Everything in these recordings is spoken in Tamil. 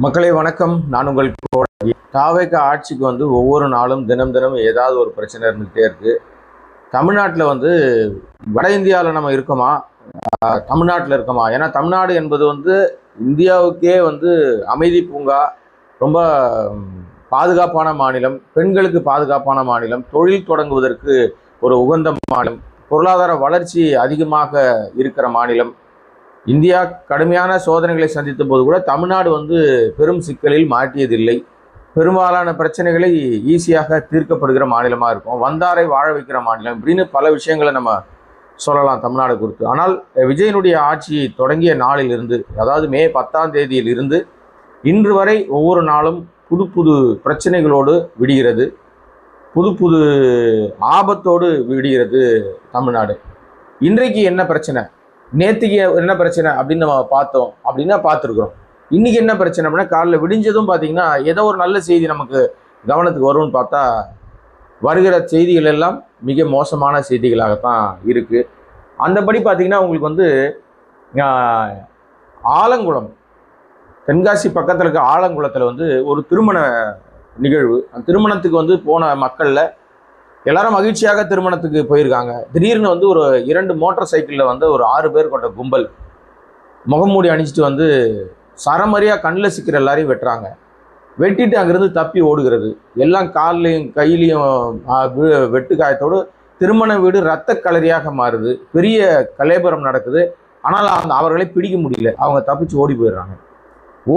மக்களை வணக்கம். நான் உங்கள் கோடகி. தாவேக ஆட்சிக்கு ஒவ்வொரு நாளும் தினம் தினம் ஏதாவது ஒரு பிரச்சனை இருந்துகிட்டே இருக்கு. தமிழ்நாட்டில் வட இந்தியாவில் நம்ம இருக்கோமா, தமிழ்நாட்டில் இருக்கோமா? ஏன்னா தமிழ்நாடு என்பது இந்தியாவுக்கே அமைதி பூங்கா, ரொம்ப பாதுகாப்பான மாநிலம், பெண்களுக்கு பாதுகாப்பான மாநிலம், தொழில் தொடங்குவதற்கு ஒரு உகந்த மாநிலம், பொருளாதார வளர்ச்சி அதிகமாக இருக்கிற மாநிலம். இந்தியா கடுமையான சோதனைகளை சந்தித்த போது கூட தமிழ்நாடு பெரும் சிக்கலில் மாட்டியதில்லை. பெரும்பாலான பிரச்சனைகளை ஈஸியாக தீர்க்கப்படுகிற மாநிலமாக இருக்கும். வந்தாரை வாழ வைக்கிற மாநிலம் இப்படின்னு பல விஷயங்களை நம்ம சொல்லலாம் தமிழ்நாடு குறித்து. ஆனால் விஜயனுடைய ஆட்சி தொடங்கிய நாளிலிருந்து, அதாவது மே 10ஆம் தேதியிலிருந்து இன்று வரை ஒவ்வொரு நாளும் புது புது பிரச்சனைகளோடு விடுகிறது, புது புது ஆபத்தோடு விடுகிறது தமிழ்நாடு. இன்றைக்கு என்ன பிரச்சனை, நேற்றுக்கு என்ன பிரச்சனை அப்படின்னு நம்ம பார்த்தோம் அப்படின்னா பார்த்துருக்குறோம். இன்றைக்கி என்ன பிரச்சனை அப்படின்னா, காலைல விடிஞ்சதும் பார்த்தீங்கன்னா ஏதோ ஒரு நல்ல செய்தி நமக்கு கவனத்துக்கு வரும்னு பார்த்தா வருகிற செய்திகள் எல்லாம் மிக மோசமான செய்திகளாகத்தான் இருக்குது. அந்தபடி பார்த்தீங்கன்னா உங்களுக்கு ஆலங்குளம், தென்காசி பக்கத்தில் இருக்க ஆலங்குளத்தில் ஒரு திருமண நிகழ்வு. அந்த திருமணத்துக்கு போன மக்களில் எல்லாரும் மகிழ்ச்சியாக திருமணத்துக்கு போயிருக்காங்க. திடீர்னு ஒரு 2 மோட்டார் சைக்கிளில் ஒரு 6 பேர் கொண்ட கும்பல் முகமூடி அணிச்சிட்டு சரமரியாக கண்ணில் சிக்கிற எல்லாரையும் வெட்டுறாங்க. வெட்டிட்டு அங்கேருந்து தப்பி ஓடுகிறது. எல்லாம் கால்லையும் கையிலையும் வெட்டு காயத்தோடு திருமண வீடு இரத்த கலரியாக மாறுது. பெரிய கலேபரம் நடக்குது. ஆனால் அவர்களை பிடிக்க முடியல. அவங்க தப்பிச்சு ஓடி போயிடுறாங்க.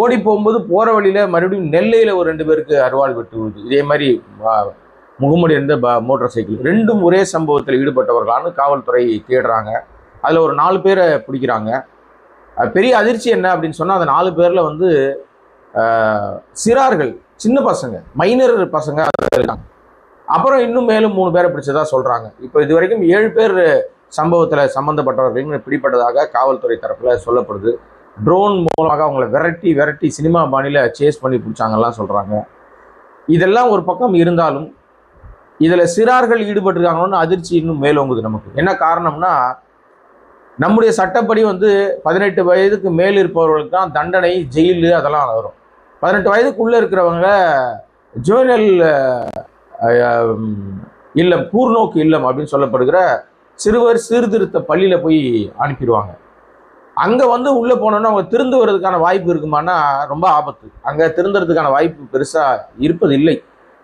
ஓடி போகும்போது போகிற வழியில் மறுபடியும் நெல்லையில் ஒரு 2 பேருக்கு அருவாள் வெட்டு விடுது. இதே மாதிரி முகமூடி இருந்த மோட்டார் சைக்கிள். 2ம் ஒரே சம்பவத்தில் ஈடுபட்டவர்களான்னு காவல்துறை தேடுறாங்க. அதில் ஒரு 4 பேரை பிடிக்கிறாங்க. பெரிய அதிர்ச்சி என்ன அப்படின்னு சொன்னால், அந்த 4 பேரில் சிறார்கள், சின்ன பசங்க, மைனர் பசங்க இருக்காங்க. அப்புறம் இன்னும் மேலும் 3 பேரை பிடிச்சதா சொல்கிறாங்க. இப்போ இது வரைக்கும் 7 பேர் சம்பவத்தில் சம்மந்தப்பட்டவர்கள் பிடிப்பட்டதாக காவல்துறை தரப்பில் சொல்லப்படுது. ட்ரோன் மூலமாக அவங்கள விரட்டி சினிமா பாணியில் சேஸ் பண்ணி பிடிச்சாங்கலாம் சொல்கிறாங்க. இதெல்லாம் ஒரு பக்கம் இருந்தாலும் இதில் சிறார்கள் ஈடுபட்டிருக்காங்கன்னு அதிர்ச்சி இன்னும் மேலோங்குது நமக்கு. என்ன காரணம்னா, நம்முடைய சட்டப்படி 18 வயதுக்கு மேல் இருப்பவர்களுக்கு தான் தண்டனை, ஜெயிலு அதெல்லாம் வரும். 18 வயதுக்குள்ளே இருக்கிறவங்க ஜுவனல் இல்லம், கூர்நோக்கு இல்லம் அப்படின்னு சொல்லப்படுகிற சிறுவர் சீர்திருத்த பள்ளியில் போய் அனுப்பிடுவாங்க. அங்கே உள்ளே போனோன்னா அவங்க திருந்து வர்றதுக்கான வாய்ப்பு இருக்குமானா ரொம்ப ஆபத்து. அங்கே திருந்துறதுக்கான வாய்ப்பு பெருசாக இருப்பது இல்லை.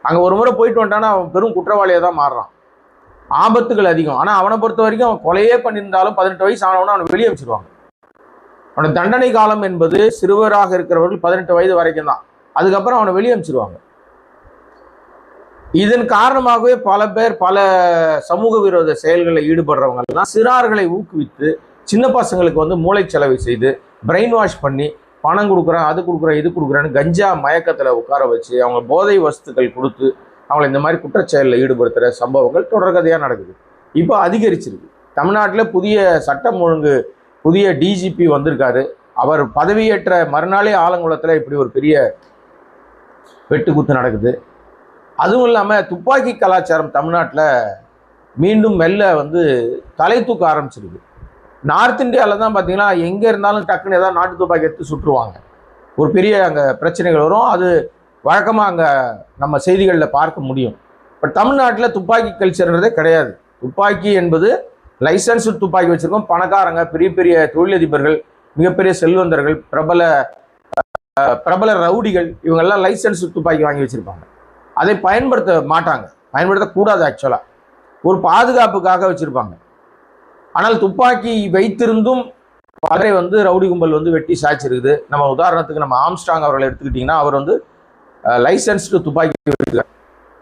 அங்கே ஒரு முறை போயிட்டு வந்துட்டானா அவன் பெரும் குற்றவாளியாக தான் மாறுறான். ஆபத்துகள் அதிகம். ஆனால் அவனை பொறுத்த வரைக்கும் அவன் கொலையே பண்ணியிருந்தாலும் 18 வயசு ஆனவனா அவனை வெளியே வச்சிருவாங்க. அவனோட தண்டனை காலம் என்பது சிறுவராக இருக்கிறவர்கள் 18 வயது வரைக்கும் தான். அதுக்கப்புறம் அவனை வெளியே அனுப்பிச்சிருவாங்க. இதன் காரணமாகவே பல பேர் பல சமூக விரோத செயல்களில் ஈடுபடுறவங்கலாம் சிறார்களை ஊக்குவித்து சின்ன பசங்களுக்கு மூளை செலவை செய்து பிரெயின் வாஷ் பண்ணி பணம் கொடுக்குறேன், அது கொடுக்குறேன், இது கொடுக்குறேன்னு கஞ்சா மயக்கத்தில் உட்கார வச்சு அவங்க போதை வஸ்துக்கள் கொடுத்து அவங்களை இந்த மாதிரி குற்றச்செயலில் ஈடுபடுத்துகிற சம்பவங்கள் தொடர்கதையாக நடக்குது. இப்போ அதிகரிச்சிருக்கு. தமிழ்நாட்டில் புதிய சட்டம் ஒழுங்கு, புதிய டிஜிபி வந்திருக்காரு. அவர் பதவியேற்ற மறுநாளே ஆலங்குளத்தில் இப்படி ஒரு பெரிய வெட்டுக்குத்து நடக்குது. அதுவும் இல்லாமல் துப்பாக்கி கலாச்சாரம் தமிழ்நாட்டில் மீண்டும் மெல்ல தலை தூக்க ஆரம்பிச்சிருக்கு. நார்த் இந்தியாவில் தான் பார்த்தீங்கன்னா எங்கே இருந்தாலும் டக்குன்னு ஏதாவது நாட்டு துப்பாக்கி எடுத்து சுட்டுருவாங்க. ஒரு பெரிய அங்கே பிரச்சனைகள் வரும். அது வழக்கமாக அங்கே நம்ம செய்திகளில் பார்க்க முடியும். பட் தமிழ்நாட்டில் துப்பாக்கி கல்ச்சர்ன்றதே கிடையாது. துப்பாக்கி என்பது லைசன்ஸ் துப்பாக்கி வச்சுருக்கோம். பணக்காரங்க, பெரிய பெரிய தொழிலதிபர்கள், மிகப்பெரிய செல்வந்தர்கள், பிரபல ரவுடிகள், இவங்கெல்லாம் லைசன்ஸ் துப்பாக்கி வாங்கி வச்சுருப்பாங்க. அதை பயன்படுத்த மாட்டாங்க, பயன்படுத்தக்கூடாது. ஆக்சுவலாக ஒரு பாதுகாப்புக்காக வச்சுருப்பாங்க. ஆனால் துப்பாக்கி வைத்திருந்தும் அவரை ரவுடி கும்பல் வெட்டி சாய்ச்சிருக்குது. நம்ம உதாரணத்துக்கு நம்ம ஆம்ஸ்ட்ராங் அவர்களை எடுத்துக்கிட்டிங்கன்னா, அவர் லைசன்ஸ்டு துப்பாக்கி வச்சிருக்காரு,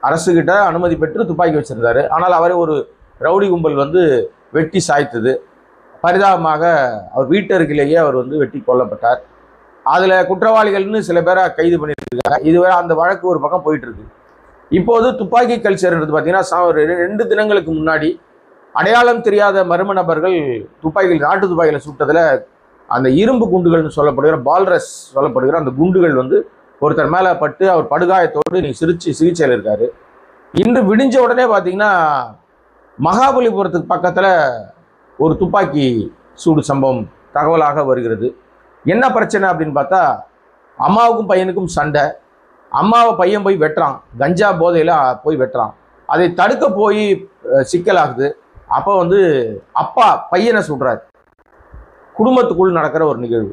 அரசுகிட்ட அனுமதி பெற்று துப்பாக்கி வச்சிருந்தாரு. ஆனால் அவரை ஒரு ரவுடி கும்பல் வெட்டி சாய்த்தது. பரிதாபமாக அவர் வீட்டருகிலேயே அவர் வெட்டி கொல்லப்பட்டார். அதில் குற்றவாளிகள்னு சில பேரை கைது பண்ணிட்டு இதுவரை அந்த வழக்கு ஒரு பக்கம் போயிட்டு இருக்கு. இப்போது துப்பாக்கி கல்ச்சர்ன்றது பார்த்தீங்கன்னா 2 தினங்களுக்கு முன்னாடி அடையாளம் தெரியாத மர்ம நபர்கள் துப்பாக்கிகள், நாட்டு துப்பாக்கிகளை சுட்டதில் அந்த இரும்பு குண்டுகள்னு சொல்லப்படுகிற பால்ரஸ் சொல்லப்படுகிற அந்த குண்டுகள் ஒருத்தர் மேலே பட்டு அவர் படுகாயத்தோடு சிகிச்சையில் இருக்கார். இன்று விடிஞ்ச உடனே பார்த்தீங்கன்னா மகாபலிபுரத்துக்கு பக்கத்தில் ஒரு துப்பாக்கி சூடு சம்பவம் தகவலாக வருகிறது. என்ன பிரச்சனை அப்படின்னு பார்த்தா, அம்மாவுக்கும் பையனுக்கும் சண்டை. அம்மாவை பையன் போய் வெட்டுறான், கஞ்சா போதையில் போய் வெட்டுறான். அதை தடுக்க போய் சிக்கலாகுது. அப்போ வந்து அப்பா பையனை சுடுறாரு. குடும்பத்துக்குள் நடக்கிற ஒரு நிகழ்வு.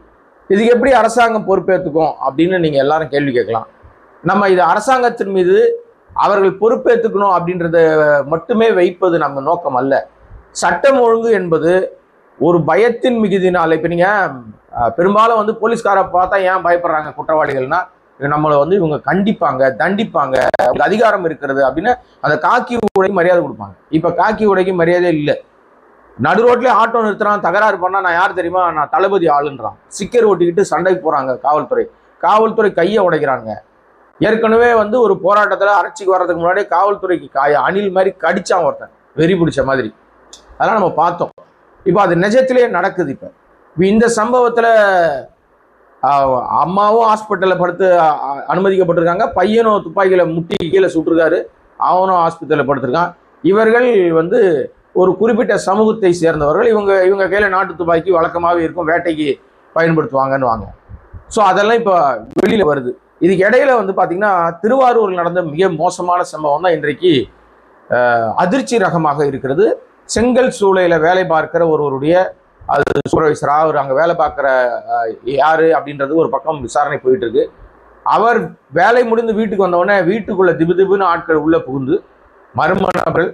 இதுக்கு எப்படி அரசாங்கம் பொறுப்பேற்றுக்கும் அப்படின்னு நீங்கள் எல்லாரும் கேள்வி கேட்கலாம். நம்ம இது அரசாங்கத்தின் மீது அவர்கள் பொறுப்பேற்றுக்கணும் அப்படின்றத மட்டுமே வைப்பது நம்ம நோக்கம் அல்ல. சட்டம் ஒழுங்கு என்பது ஒரு பயத்தின் மிகுதினால். இப்போ நீங்கள் பெரும்பாலும் வந்து போலீஸ்காரை பார்த்தா ஏன் பயப்படுறாங்க குற்றவாளிகள்னா, நம்மளை வந்து இவங்க கண்டிப்பாங்க, தண்டிப்பாங்க, அதிகாரம் இருக்கிறது அப்படின்னு அந்த காக்கி உடைக்கு மரியாதை கொடுப்பாங்க. இப்போ காக்கி உடைக்கு மரியாதை இல்லை. நடு ரோட்லேயே ஆட்டோ நிறுத்துறான், தகராறு பண்ணால் நான் யார் தெரியுமா, நான் தளபதி ஆளுன்றான். சிக்கர் ஓட்டிக்கிட்டு சண்டைக்கு போகிறாங்க காவல்துறை கையை உடைக்கிறாங்க. ஏற்கனவே வந்து ஒரு போராட்டத்தில் அரைச்சிக்கு வர்றதுக்கு முன்னாடியே காவல்துறைக்கு அணில் மாதிரி கடிச்சான் ஒருத்தன், வெறி பிடிச்ச மாதிரி. அதெல்லாம் நம்ம பார்த்தோம். இப்போ அது நிஜத்திலே நடக்குது. இப்போ இந்த சம்பவத்தில் அம்மாவும் ஹாஸ்பிட்டலில் படுத்து அனுமதிக்கப்பட்டிருக்காங்க, பையனும் துப்பாக்கியில முட்டி கீழே சுட்டிருக்காரு, அவனும் ஹாஸ்பிட்டலில் படுத்திருக்கான். இவர்கள் வந்து ஒரு குறிப்பிட்ட சமூகத்தை சேர்ந்தவர்கள். இவங்க கையில் நாட்டு துப்பாக்கி வழக்கமாகவே இருக்கும், வேட்டைக்கு பயன்படுத்துவாங்கன்னு வாங்க. ஸோ அதெல்லாம் இப்போ வெளியில் வருது. இதுக்கு இடையில வந்து பார்த்தீங்கன்னா திருவாரூரில் நடந்த மிக மோசமான சம்பவம் தான் இன்றைக்கு அதிர்ச்சி ரகமாக இருக்கிறது. செங்கல் சூளையில் வேலை பார்க்கிற ஒருவருடைய அது சூப்பர்வைசரா அவர் அங்கே வேலை பார்க்குற யாரு அப்படின்றது ஒரு பக்கம் விசாரணை போயிட்டு இருக்கு. அவர் வேலை முடிந்து வீட்டுக்கு வந்தவுடனே வீட்டுக்குள்ள திபுன்னு ஆட்கள் உள்ள புகுந்து மர்ம நபர்கள்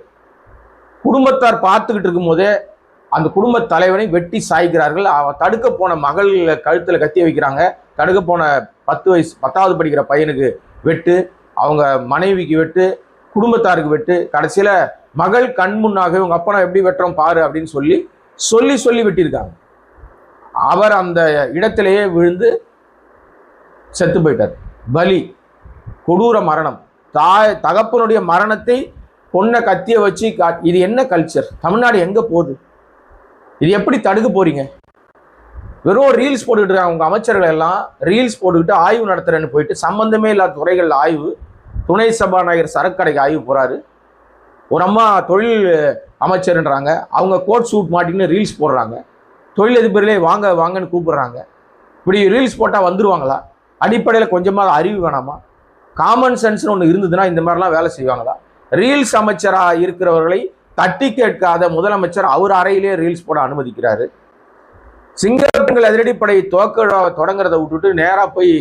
குடும்பத்தார் பார்த்துக்கிட்டு இருக்கும் போதே அந்த குடும்ப தலைவனை வெட்டி சாய்க்கிறார்கள். தடுக்க போன மகள் கழுத்தில் கத்தி வைக்கிறாங்க. தடுக்க போன 10வது படிக்கிற பையனுக்கு வெட்டு, அவங்க மனைவிக்கு வெட்டு, குடும்பத்தாருக்கு வெட்டு. கடைசியில் மகள் கண் முன்னாக உங்க அப்பனை எப்படி வெட்டுறோம் பாரு அப்படின்னு சொல்லி வெட்டியிருக்காங்க. அவர் அந்த இடத்திலேயே விழுந்து செத்து போயிட்டார். பலி, கொடூர மரணம். தகப்பனுடைய மரணத்தை பொண்ணை கத்திய வச்சு இது என்ன கல்ச்சர்? தமிழ்நாடு எங்க போகுது? இது எப்படி தடுக்க போறீங்க? வெறும் ரீல்ஸ் போட்டுக்கிட்டு இருக்காங்க. உங்க அமைச்சர்கள் எல்லாம் ரீல்ஸ் போட்டுக்கிட்டு ஆய்வு நடத்துறேன்னு போயிட்டு சம்பந்தமே இல்லாத துறைகள் ஆய்வு. துணை சபாநாயகர் சரக்கடைக்கு ஆய்வு போறாரு. ஒரு அம்மா தொழில் அமைச்சர்ன்றாங்க, அவங்க கோட் சூட் மாட்டின்னு ரீல்ஸ் போடுறாங்க. தொழிலதிபர்களே வாங்க வாங்கன்னு கூப்பிடுறாங்க. இப்படி ரீல்ஸ் போட்டால் வந்துருவாங்களா? அடிப்படையில் கொஞ்சமாக அறிவு வேணாமா? காமன் சென்ஸ்னு ஒன்று இருந்ததுன்னா இந்த மாதிரிலாம் வேலை செய்வாங்களா? ரீல்ஸ் அமைச்சராக இருக்கிறவர்களை தட்டி கேட்காத முதலமைச்சர் அவர் அறையிலே ரீல்ஸ் போட அனுமதிக்கிறாரு. சிங்கப்பெண்கள் அதிரடிப்படை தொடங்குறத விட்டுட்டு நேராக போய்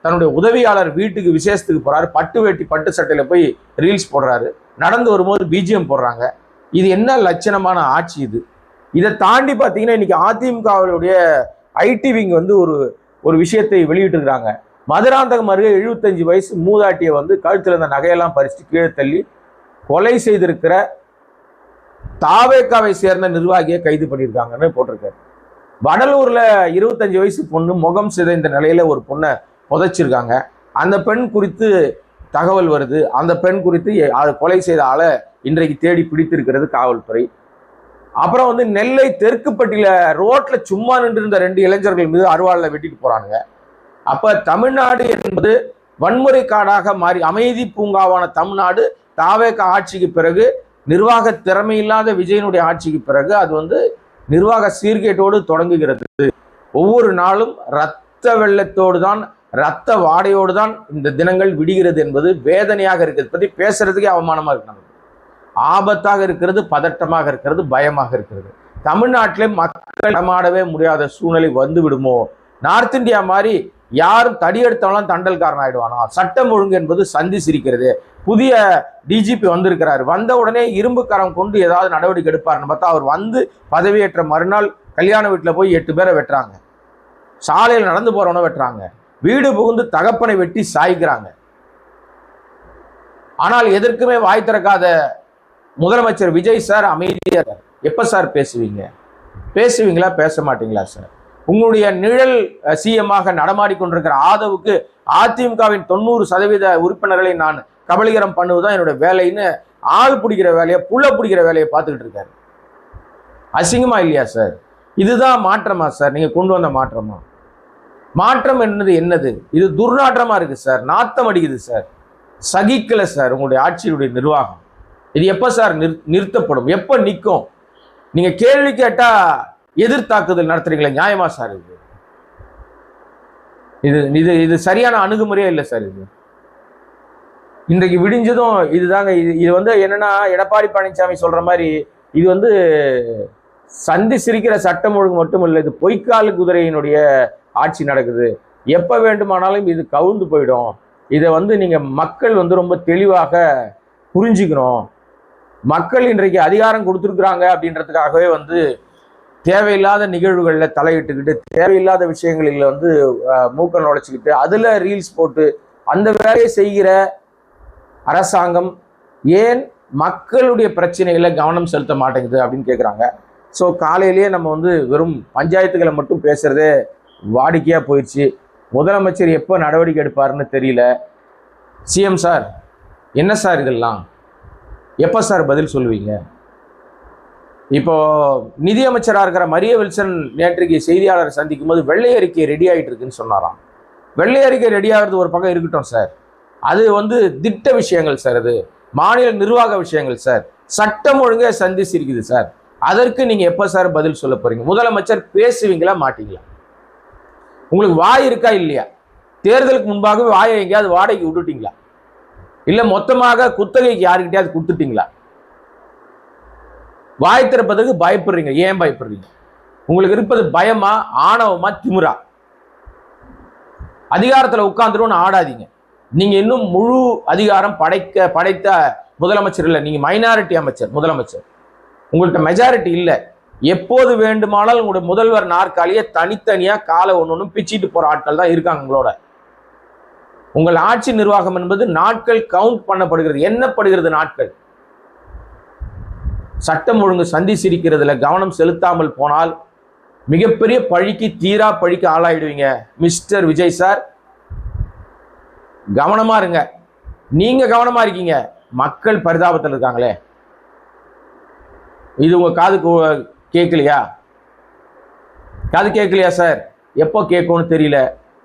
தன்னுடைய உதவியாளர் வீட்டுக்கு விசேஷத்துக்கு போறாரு. பட்டு வேட்டி பட்டு சட்டையில போய் ரீல்ஸ் போடுறாரு. நடந்து வரும்போது பிஜிஎம் போடுறாங்க. இது என்ன லட்சணமான ஆட்சி இது? இதை தாண்டி பார்த்தீங்கன்னா இன்னைக்கு அதிமுகவுடைய ஐடி விங் வந்து ஒரு விஷயத்தை வெளியிட்டு இருக்காங்க. மதுராந்தகம் அருகே 75 வயசு மூதாட்டியை வந்து கழுத்தில் இருந்த நகையெல்லாம் பறித்து கீழே தள்ளி கொலை செய்திருக்கிற தாவேக்காவை சேர்ந்த நிர்வாகியை கைது பண்ணியிருக்காங்கன்னு போட்டிருக்காரு. வடலூர்ல 25 வயசு பொண்ணு முகம் சிதைந்த நிலையில ஒரு பொண்ணை புதைச்சிருக்காங்க. அந்த பெண் குறித்து தகவல் வருது. அந்த பெண் குறித்து கொலை செய்த ஆளை இன்றைக்கு தேடி பிடித்திருக்கிறது காவல்துறை. அப்புறம் வந்து நெல்லை தெற்குப்பட்டியில ரோட்ல சும்மா நின்று இருந்த 2 இளைஞர்கள் மீது அருவாளில் வெட்டிட்டு போறானுங்க. அப்ப தமிழ்நாடு என்பது வன்முறை காடாக மாறி அமைதி பூங்காவான தமிழ்நாடு தாவேக ஆட்சிக்கு பிறகு, நிர்வாக திறமை இல்லாத விஜயனுடைய ஆட்சிக்கு பிறகு அது வந்து நிர்வாக சீர்கேட்டோடு தொடங்குகிறது. ஒவ்வொரு நாளும் இரத்த வெள்ளத்தோடு தான், இரத்த வாடையோடு தான் இந்த தினங்கள் விடுகிறது என்பது வேதனையாக இருக்கிறது. பற்றி பேசுறதுக்கே அவமானமா இருக்கு. நமக்கு ஆபத்தாக இருக்கிறது, பதட்டமாக இருக்கிறது, பயமாக இருக்கிறது. தமிழ்நாட்டிலே மக்கள் நடமாடவே முடியாத சூழ்நிலை வந்து விடுமோ? நார்த் இந்தியா மாதிரி யாரும் தடி எடுத்தவங்களாம் தண்டல்காரன் ஆயிடுவானோ? சட்டம் ஒழுங்கு என்பது சந்தி சிரிக்கிறது. புதிய டிஜிபி வந்திருக்கிறார். வந்த உடனே இரும்பு கரம் கொண்டு ஏதாவது நடவடிக்கை எடுப்பார்னு பார்த்தா அவர் வந்து பதவியேற்ற மறுநாள் கல்யாண வீட்டில் போய் 8 பேரை வெட்டுறாங்க. சாலையில் நடந்து போறவன வெட்டுறாங்க. வீடு புகுந்து தகப்பனை வெட்டி சாய்க்கிறாங்க. ஆனால் எதற்குமே வாய் திறக்காத முதலமைச்சர் விஜய் சார் அமைதியா இருக்கார். எப்ப சார் பேசுவீங்களா பேச மாட்டீங்களா சார்? உங்களுடைய நிழல் சிஎம்மாக நடமாடிக்கொண்டிருக்கிற ஆதவுக்கு அதிமுகவின் 90% உறுப்பினர்களை நான் கபலீகரம் பண்ணுவதுதான் என்னோட வேலைன்னு ஆள் பிடிக்கிற வேலையை, புள்ள பிடிக்கிற வேலையை பார்த்துக்கிட்டு இருக்காரு. அசிங்கமா இல்லையா சார்? இதுதான் மாற்றமா சார்? நீங்க கொண்டு வந்த மாற்றமா? மாற்றம் என்னது? இது துர்நாற்றமா இருக்கு சார். நாத்தம் அடிக்குது சார். சகிக்கல சார் உங்களுடைய ஆட்சியுடைய நிர்வாகம். இது எப்ப சார் நிறுத்தப்படும்? எப்ப நிற்கும்? நீங்க கேள்வி கேட்டா எதிர்த்தாக்குதல் நடத்துறீங்களா? நியாயமா சார் இது? இது இது இது சரியான அணுகுமுறையே இல்லை சார். இது இன்றைக்கு விடிஞ்சதும் இதுதாங்க. இது வந்து என்னன்னா, எடப்பாடி பழனிசாமி சொல்ற மாதிரி இது வந்து சந்தி சிரிக்கிற சட்டம் ஒழுங்கு மட்டும் இல்லை, இது பொய்க்கால் குதிரையினுடைய ஆட்சி நடக்குது. எப்ப வேண்டுமானாலும் இது கவுந்து போயிடும். இதை வந்து நீங்க மக்கள் வந்து ரொம்ப தெளிவாக புரிஞ்சுக்கணும். மக்கள் இன்றைக்கு அதிகாரம் கொடுத்துருக்குறாங்க அப்படின்றதுக்காகவே வந்து தேவையில்லாத நிகழ்வுகளில் தலையிட்டுக்கிட்டு, தேவையில்லாத விஷயங்களில் வந்து மூக்க நுழைச்சிக்கிட்டு, அதில் ரீல்ஸ் போட்டு அந்த வேலையை செய்கிற அரசாங்கம் ஏன் மக்களுடைய பிரச்சனைகளை கவனம் செலுத்த மாட்டேங்குது அப்படின்னு கேட்குறாங்க. ஸோ காலையிலேயே நம்ம வந்து வெறும் பஞ்சாயத்துகளை மட்டும் பேசுகிறதே வாடிக்கையாக போயிடுச்சு. முதலமைச்சர் எப்போ நடவடிக்கை எடுப்பாருன்னு தெரியல. சிஎம் சார், என்ன சார் இதெல்லாம், எப்போ சார் பதில் சொல்லுவீங்க? இப்போ நிதியமைச்சராக இருக்கிற மரிய வில்சன் நேற்றைக்கு செய்தியாளரை சந்திக்கும் போது வெள்ளை அறிக்கை ரெடி ஆகிட்டு இருக்குன்னு சொன்னாராம். வெள்ளை அறிக்கை ரெடி ஆகிறது ஒரு பக்கம் இருக்கட்டும் சார், அது வந்து திட்ட விஷயங்கள் சார், அது மாநில நிர்வாக விஷயங்கள் சார், சட்டம் ஒழுங்கா சந்திச்சிருக்குது சார். அதற்கு நீங்க எப்ப சார் பதில் சொல்ல போறீங்க? முதலமைச்சர் பேசுவீங்களா மாட்டீங்களா? உங்களுக்கு வாய் இருக்கா இல்லையா? தேர்தலுக்கு முன்பாகவே வாயை எங்கேயாவது வாடகைக்கு விட்டுட்டீங்களா? இல்ல மொத்தமாக குத்தகைக்கு யாருக்கிட்டையாவது கொடுத்துட்டீங்களா? வாய் திறப்பதற்கு பயப்படுறீங்க. ஏன் பயப்படுறீங்க? உங்களுக்கு இருப்பது பயமா, ஆணவமா, திமிரா? அதிகாரத்தில் உட்கார்ந்துருன்னு ஆடாதீங்க. நீங்க இன்னும் முழு அதிகாரம் படைத்த முதலமைச்சர் இல்லை. நீங்க மைனாரிட்டி அமைச்சர், முதலமைச்சர். உங்கள்கிட்ட மெஜாரிட்டி இல்லை. எப்போது வேண்டுமானால் உங்களுடைய முதல்வர் நாற்காலியை தனித்தனியா காலை ஒன்று பிச்சிட்டு போற ஆட்கள் தான் இருக்காங்க உங்களோட. உங்கள் ஆட்சி நிர்வாகம் என்பது நாட்கள் கவுண்ட் பண்ணப்படுகிறது, எண்ணப்படுகிறது நாட்கள். சட்டம் ஒழுங்கு சந்தி சிரிக்கிறதுல கவனம் செலுத்தாமல் போனால் மிகப்பெரிய பழிக்கு, தீரா பழிக்கு ஆளாயிடுவீங்க. மிஸ்டர் விஜய் சார், கவனமா இருங்க. நீங்க கவனமா இருக்கீங்க, மக்கள் பரிதாபத்தில் இருக்காங்களே. இது உங்க காதுக்கு கேட்கலையா? காது கேட்கலையா சார்? எப்போ கேட்கும்னு தெரியல.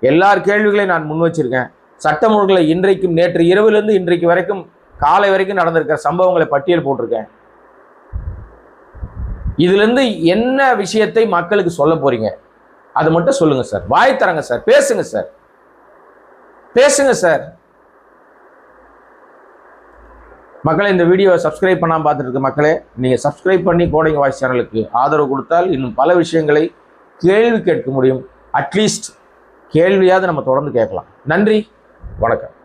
எல்லார் கேள்விகளையும் நான் முன் வச்சிருக்கேன். சட்டம் ஒழுங்குல இன்றைக்கும், நேற்று இரவிலிருந்து இன்றைக்கு வரைக்கும் காலை வரைக்கும் நடந்திருக்கிற சம்பவங்களை பட்டியல் போட்டிருக்கேன். இதுல இருந்து என்ன விஷயத்தை மக்களுக்கு சொல்ல போறீங்க அதை மட்டும் சொல்லுங்க சார். வாய் தரங்க சார், பேசுங்க சார், பேசுங்க சார். மக்களை, இந்த வீடியோவை சப்ஸ்கிரைப் பண்ணாமல் பார்த்துட்டு இருக்க மக்களே, நீங்கள் சப்ஸ்கிரைப் பண்ணி கோடிங் வாய்ஸ் சேனலுக்கு ஆதரவு கொடுத்தால் இன்னும் பல விஷயங்களை கேள்வி கேட்க முடியும். அட்லீஸ்ட் கேள்வியாவது நம்ம தொடர்ந்து கேட்கலாம். நன்றி, வணக்கம்.